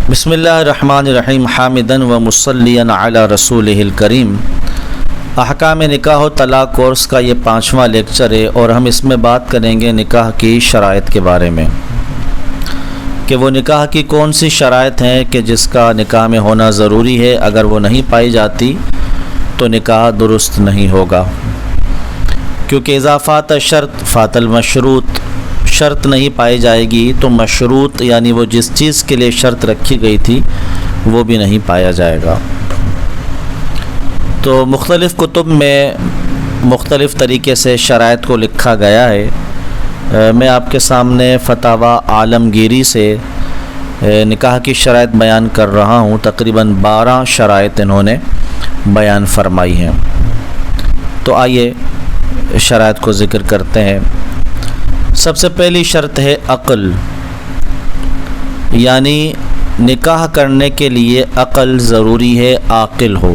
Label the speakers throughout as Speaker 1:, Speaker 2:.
Speaker 1: بسم اللہ الرحمن الرحیم حامدن و مصلیًا علی رسولہ الکریم۔ احکام نکاح و طلاق کورس کا یہ 5واں لیکچر ہے اور ہم اس میں بات کریں گے نکاح کی شرائط کے بارے میں کہ وہ نکاح کی کون سی شرائط ہیں کہ جس کا نکاح میں ہونا ضروری ہے، اگر وہ نہیں پائی جاتی تو نکاح درست نہیں ہوگا، کیونکہ اذا فات شرط فات المشروط، شرط نہیں پائی جائے گی تو مشروط یعنی وہ جس چیز کے لیے شرط رکھی گئی تھی وہ بھی نہیں پایا جائے گا۔ تو مختلف کتب میں مختلف طریقے سے شرائط کو لکھا گیا ہے۔ میں آپ کے سامنے فتاوی عالمگیری سے نکاح کی شرائط بیان کر رہا ہوں۔ تقریباً 12 شرائط انہوں نے بیان فرمائی ہیں۔ تو آئیے شرائط کو ذکر کرتے ہیں۔ سب سے پہلی شرط ہے عقل، یعنی نکاح کرنے کے لیے عقل ضروری ہے، عاقل ہو۔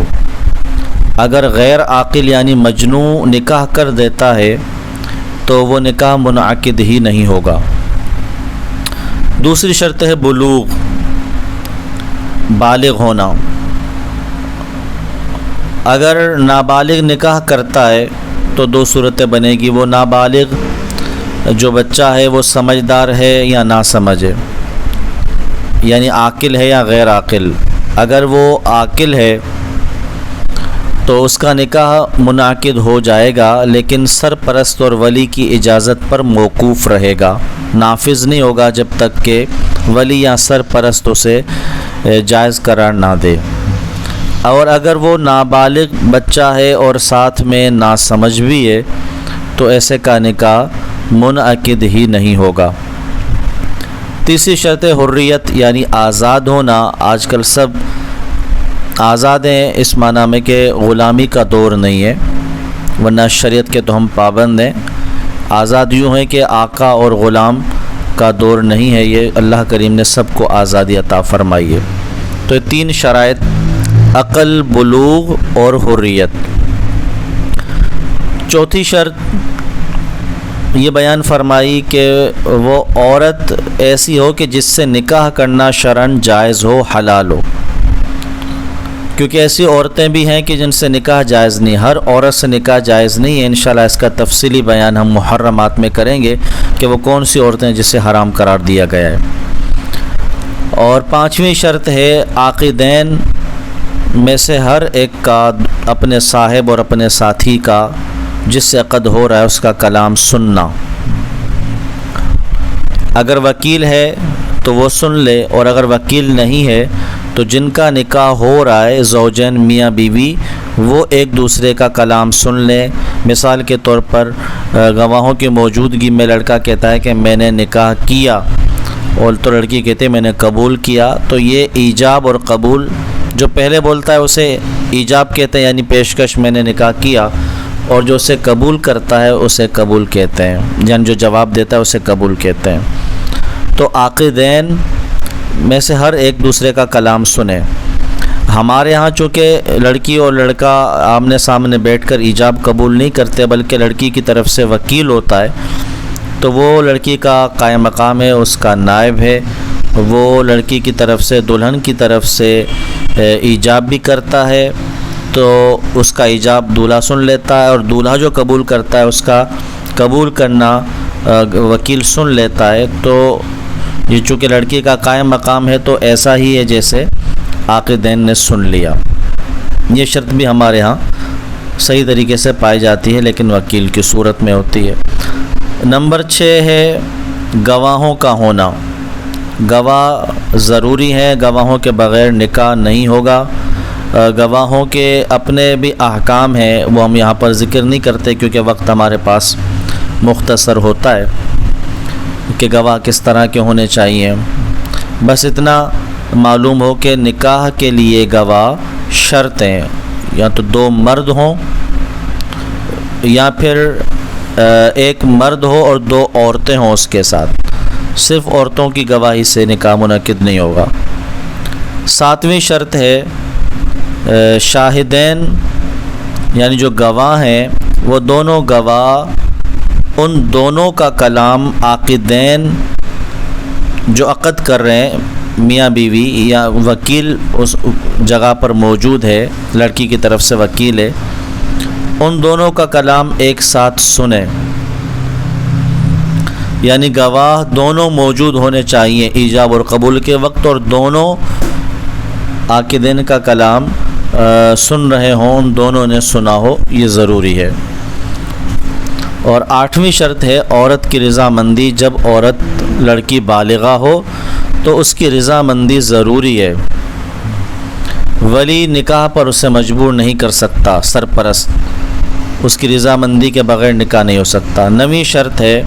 Speaker 1: اگر غیر عاقل یعنی مجنون نکاح کر دیتا ہے تو وہ نکاح منعقد ہی نہیں ہوگا۔ دوسری شرط ہے بلوغ، بالغ ہونا۔ اگر نابالغ نکاح کرتا ہے تو 2 صورتیں بنے گی، وہ نابالغ جو بچہ ہے وہ سمجھدار ہے یا ناسمجھ ہے، یعنی عاقل ہے یا غیر عاقل۔ اگر وہ عاقل ہے تو اس کا نکاح منعقد ہو جائے گا، لیکن سرپرست اور ولی کی اجازت پر موقوف رہے گا، نافذ نہیں ہوگا جب تک کہ ولی یا سرپرست اسے جائز قرار نہ دے۔ اور اگر وہ نابالغ بچہ ہے اور ساتھ میں ناسمجھ بھی ہے تو ایسے کا نکاح منعقد ہی نہیں ہوگا۔ تیسری شرط حریت، یعنی آزاد ہونا۔ آج کل سب آزاد ہیں، اس معنی میں کہ غلامی کا دور نہیں ہے، ورنہ شریعت کے تو ہم پابند ہیں۔ آزاد یوں ہے کہ آقا اور غلام کا دور نہیں ہے، یہ اللہ کریم نے سب کو آزادی عطا فرمائی ہے۔ تو یہ 3 شرائط، عقل، بلوغ اور حریت۔ چوتھی شرط یہ بیان فرمائی کہ وہ عورت ایسی ہو کہ جس سے نکاح کرنا شرعاً جائز ہو، حلال ہو، کیونکہ ایسی عورتیں بھی ہیں کہ جن سے نکاح جائز نہیں، ہر عورت سے نکاح جائز نہیں ہے۔ انشاءاللہ اس کا تفصیلی بیان ہم محرمات میں کریں گے کہ وہ کون سی عورتیں ہیں جسے حرام قرار دیا گیا ہے۔ اور 5ویں شرط ہے عاقدین میں سے ہر ایک کا اپنے صاحب اور اپنے ساتھی کا جس سے عقد ہو رہا ہے اس کا کلام سننا۔ اگر وکیل ہے تو وہ سن لے، اور اگر وکیل نہیں ہے تو جن کا نکاح ہو رہا ہے زوجین میاں بیوی، وہ ایک دوسرے کا کلام سن لیں۔ مثال کے طور پر گواہوں کی موجودگی میں لڑکا کہتا ہے کہ میں نے نکاح کیا، اور تو لڑکی کہتے ہیں میں نے قبول کیا، تو یہ ایجاب اور قبول، جو پہلے بولتا ہے اسے ایجاب کہتے ہیں یعنی پیشکش، میں نے نکاح کیا، اور جو اسے قبول کرتا ہے اسے قبول کہتے ہیں، یعنی جو جواب دیتا ہے اسے قبول کہتے ہیں۔ تو عاقدین میں سے ہر ایک دوسرے کا کلام سنیں۔ ہمارے ہاں چونکہ لڑکی اور لڑکا آمنے سامنے بیٹھ کر ایجاب قبول نہیں کرتے، بلکہ لڑکی کی طرف سے وکیل ہوتا ہے، تو وہ لڑکی کا قائم مقام ہے، اس کا نائب ہے، وہ لڑکی کی طرف سے دلہن کی طرف سے ایجاب بھی کرتا ہے، تو اس کا ایجاب دولہا سن لیتا ہے، اور دولہا جو قبول کرتا ہے اس کا قبول کرنا وکیل سن لیتا ہے۔ تو یہ چونکہ لڑکی کا قائم مقام ہے تو ایسا ہی ہے جیسے عاقدین نے سن لیا۔ یہ شرط بھی ہمارے ہاں صحیح طریقے سے پائی جاتی ہے، لیکن وکیل کی صورت میں ہوتی ہے۔ نمبر 6 ہے گواہوں کا ہونا۔ گواہ ضروری ہیں، گواہوں کے بغیر نکاح نہیں ہوگا۔ گواہوں کے اپنے بھی احکام ہیں، وہ ہم یہاں پر ذکر نہیں کرتے کیونکہ وقت ہمارے پاس مختصر ہوتا ہے کہ گواہ کس طرح کے ہونے چاہیے۔ بس اتنا معلوم ہو کہ نکاح کے لیے گواہ شرطیں یا تو 2 مرد ہوں یا پھر ایک مرد ہو اور 2 عورتیں ہوں اس کے ساتھ، صرف عورتوں کی گواہی سے نکاح منعقد نہیں ہوگا۔ 7ویں شرط ہے شاہدین، یعنی جو گواہ ہیں وہ دونوں گواہ، ان دونوں کا کلام عاقدین جو عقد کر رہے ہیں میاں بیوی یا وکیل اس جگہ پر موجود ہے، لڑکی کی طرف سے وکیل ہے، ان دونوں کا کلام ایک ساتھ سنیں، یعنی گواہ دونوں موجود ہونے چاہیے ایجاب اور قبول کے وقت، اور دونوں عاقدین کا کلام سن رہے ہوں، ان دونوں نے سنا ہو، یہ ضروری ہے۔ اور 8ویں شرط ہے عورت کی رضامندی۔ جب عورت لڑکی بالغہ ہو تو اس کی رضامندی ضروری ہے، ولی نکاح پر اسے مجبور نہیں کر سکتا، سرپرست اس کی رضامندی کے بغیر نکاح نہیں ہو سکتا۔ 9ویں شرط ہے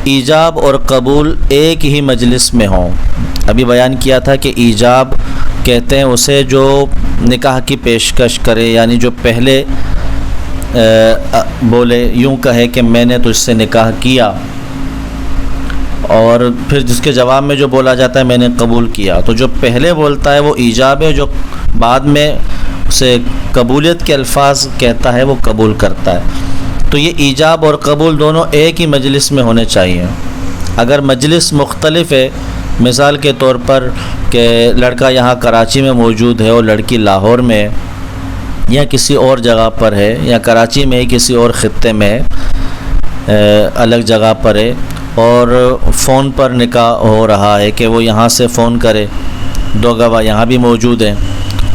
Speaker 1: ایجاب اور قبول ایک ہی مجلس میں ہوں۔ ابھی بیان کیا تھا کہ ایجاب کہتے ہیں اسے جو نکاح کی پیشکش کرے، یعنی جو پہلے بولے، یوں کہے کہ میں نے تجھ سے نکاح کیا، اور پھر جس کے جواب میں جو بولا جاتا ہے میں نے قبول کیا، تو جو پہلے بولتا ہے وہ ایجاب ہے، جو بعد میں اسے قبولیت کے الفاظ کہتا ہے وہ قبول کرتا ہے۔ تو یہ ایجاب اور قبول دونوں ایک ہی مجلس میں ہونے چاہیے۔ اگر مجلس مختلف ہے، مثال کے طور پر کہ لڑکا یہاں کراچی میں موجود ہے اور لڑکی لاہور میں یا کسی اور جگہ پر ہے، یا کراچی میں ہی کسی اور خطے میں الگ جگہ پر ہے، اور فون پر نکاح ہو رہا ہے کہ وہ یہاں سے فون کرے، 2 گواہ یہاں بھی موجود ہیں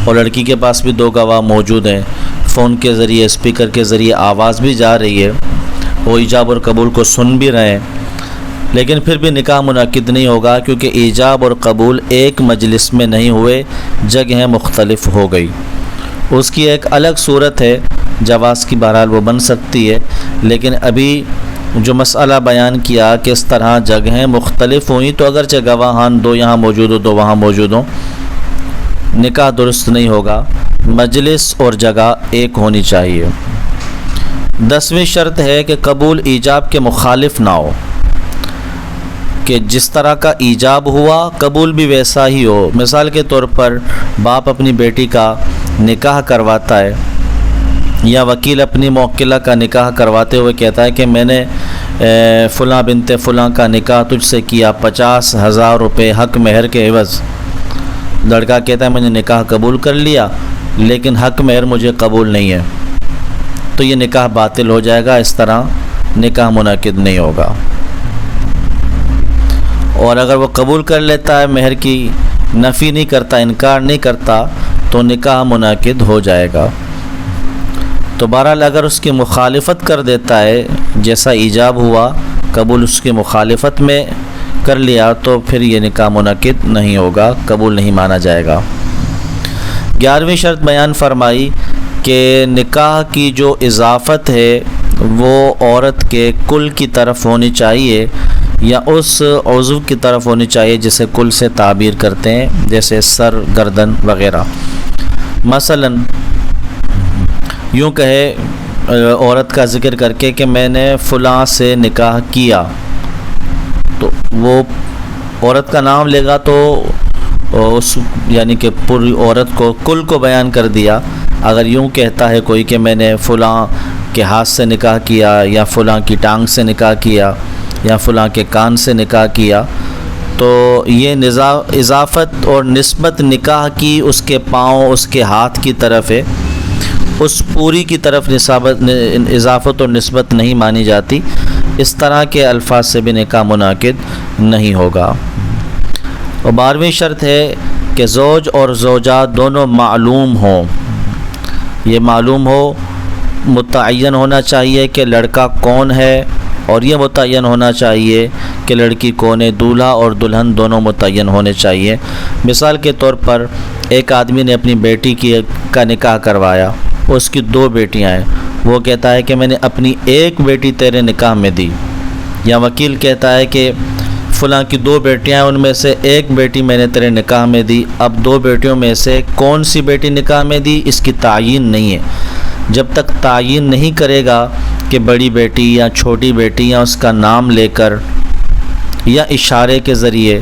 Speaker 1: اور لڑکی کے پاس بھی 2 گواہ موجود ہیں، فون کے ذریعے اسپیکر کے ذریعے آواز بھی جا رہی ہے، وہ ایجاب اور قبول کو سن بھی رہے ہیں، لیکن پھر بھی نکاح منعقد نہیں ہوگا، کیونکہ ایجاب اور قبول ایک مجلس میں نہیں ہوئے، جگہیں مختلف ہو گئی۔ اس کی ایک الگ صورت ہے، جواز کی بہرحال وہ بن سکتی ہے، لیکن ابھی جو مسئلہ بیان کیا کہ اس طرح جگہیں مختلف ہوئیں تو اگرچہ گواہان 2 یہاں موجود ہو 2 وہاں موجود ہوں، نکاح درست نہیں ہوگا، مجلس اور جگہ ایک ہونی چاہیے۔ 10ویں شرط ہے کہ قبول ایجاب کے مخالف نہ ہو، کہ جس طرح کا ایجاب ہوا قبول بھی ویسا ہی ہو۔ مثال کے طور پر باپ اپنی بیٹی کا نکاح کرواتا ہے، یا وکیل اپنی موکلہ کا نکاح کرواتے ہوئے کہتا ہے کہ میں نے فلاں بنت فلاں کا نکاح تجھ سے کیا 50,000 روپے حق مہر کے عوض۔ لڑکا کہتا ہے میں نے نکاح قبول کر لیا لیکن حق مہر مجھے قبول نہیں ہے، تو یہ نکاح باطل ہو جائے گا، اس طرح نکاح منعقد نہیں ہوگا۔ اور اگر وہ قبول کر لیتا ہے، مہر کی نفی نہیں کرتا، انکار نہیں کرتا، تو نکاح منعقد ہو جائے گا۔ تو بہرحال اگر اس کی مخالفت کر دیتا ہے، جیسا ایجاب ہوا قبول اس کی مخالفت میں کر لیا، تو پھر یہ نکاح منعقد نہیں ہوگا، قبول نہیں مانا جائے گا۔ 11ویں شرط بیان فرمائی کہ نکاح کی جو اضافت ہے وہ عورت کے کل کی طرف ہونی چاہیے یا اس عضو کی طرف ہونی چاہیے جسے کل سے تعبیر کرتے ہیں، جیسے سر، گردن وغیرہ۔ مثلا یوں کہے عورت کا ذکر کر کے کہ میں نے فلاں سے نکاح کیا، تو وہ عورت کا نام لے گا تو اس یعنی کہ پوری عورت کو، کل کو بیان کر دیا۔ اگر یوں کہتا ہے کوئی کہ میں نے فلاں کے ہاتھ سے نکاح کیا، یا فلاں کی ٹانگ سے نکاح کیا، یا فلاں کے کان سے نکاح کیا، تو یہ اضافت اور نسبت نکاح کی اس کے پاؤں، اس کے ہاتھ کی طرف ہے، اس پوری کی طرف اضافت اور نسبت نہیں مانی جاتی۔ اس طرح کے الفاظ سے بھی نکاح منعقد نہیں ہوگا۔ اور 12ویں شرط ہے کہ زوج اور زوجہ دونوں معلوم ہوں۔ یہ معلوم ہو، متعین ہونا چاہیے کہ لڑکا کون ہے، اور یہ متعین ہونا چاہیے کہ لڑکی کون ہے۔ دولہا اور دلہن دونوں متعین ہونے چاہیے۔ مثال کے طور پر ایک آدمی نے اپنی بیٹی کا نکاح کروایا، اس کی 2 بیٹیاں ہیں، وہ کہتا ہے کہ میں نے اپنی ایک بیٹی تیرے نکاح میں دی، یا وکیل کہتا ہے کہ فلاں کی 2 بیٹیاں ہیں، ان میں سے ایک بیٹی میں نے تیرے نکاح میں دی۔ اب 2 بیٹیوں میں سے کون سی بیٹی نکاح میں دی اس کی تعیین نہیں ہے۔ جب تک تعیین نہیں کرے گا کہ بڑی بیٹی یا چھوٹی بیٹی، یا اس کا نام لے کر یا اشارے کے ذریعے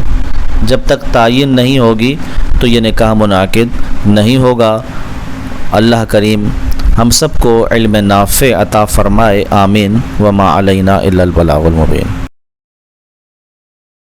Speaker 1: جب تک تعیین نہیں ہوگی تو یہ نکاح منعقد نہیں ہوگا۔ اللہ کریم ہم سب کو علم نافع عطا فرمائے، آمین۔ وما علینا الا البلاغ المبین۔